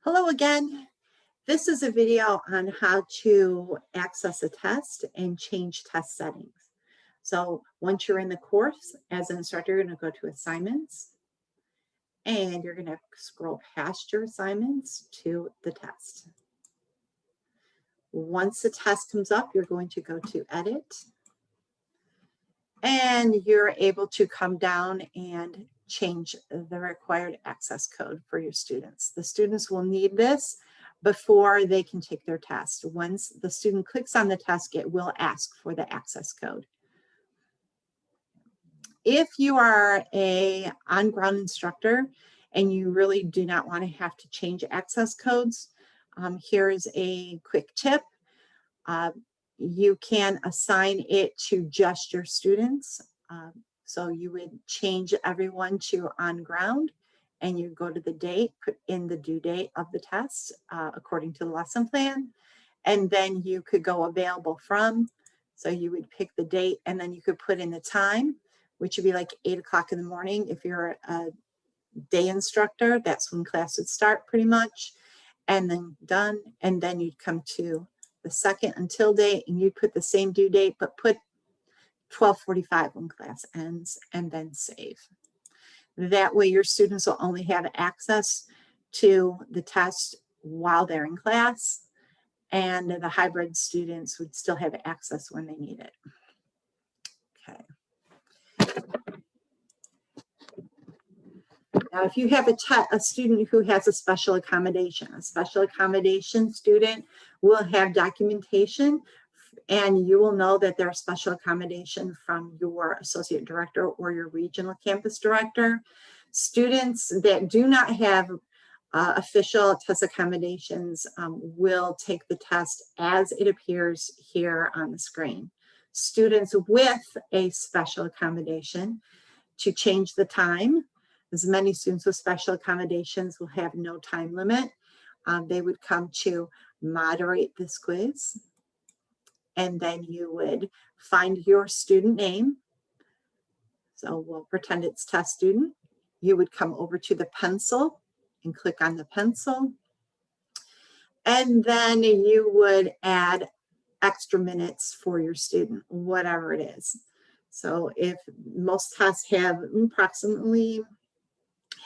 Hello again. This is a video on how to access a test and change test settings. So once you're in the course, as an instructor, you're going to go to assignments and you're going to scroll past your assignments to the test. Once the test comes up, you're going to go to edit and you're able to come down and change the required access code for your students. The students will need this before they can take their test. Once the student clicks on the test, it will ask for the access code. If you are an on-ground instructor and you really do not want to have to change access codes, here's a quick tip. You can assign it to just your students. So you would change everyone to on ground and you go to the date, put in the due date of the test according to the lesson plan. And then you could go available from. So you would pick the date and then you could put in the time, which would be like 8 o'clock in the morning. If you're a day instructor, that's when class would start pretty much. And then done. And then you'd come to the second until date and you'd put the same due date, but put 12:45 when class ends and then save. That way your students will only have access to the test while they're in class and the hybrid students would still have access when they need it. Okay. Now, if you have a student who has a special accommodation student will have documentation and you will know that they're a special accommodation from your associate director or your regional campus director. Students that do not have official test accommodations will take the test as it appears here on the screen. Students with a special accommodation, to change the time, as many students with special accommodations will have no time limit. They would come to moderate this quiz. And then you would find your student name. So we'll pretend it's test student. You would come over to the pencil and click on the pencil. And then you would add extra minutes for your student, whatever it is. So if most tests have approximately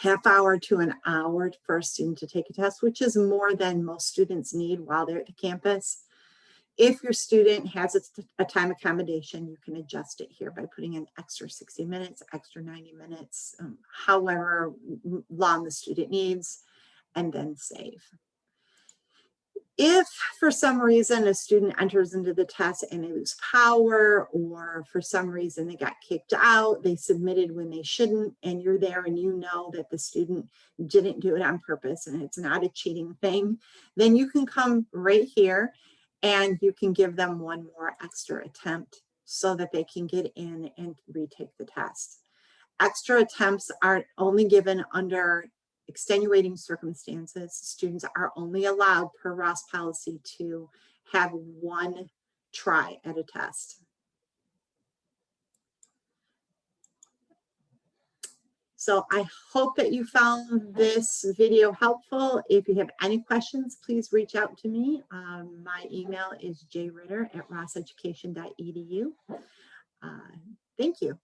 half hour to an hour for a student to take a test, which is more than most students need while they're at the campus. If your student has a time accommodation, you can adjust it here by putting in extra 60 minutes, extra 90 minutes, however long the student needs, and then save. If for some reason a student enters into the test and they lose power, or for some reason they got kicked out, they submitted when they shouldn't, and you're there and you know that the student didn't do it on purpose and it's not a cheating thing, then you can come right here and you can give them one more extra attempt so that they can get in and retake the test. Extra attempts are only given under extenuating circumstances. Students are only allowed per Ross policy to have one try at a test. So I hope that you found this video helpful. If you have any questions, please reach out to me. My email is jritter@rosseducation.edu. Thank you.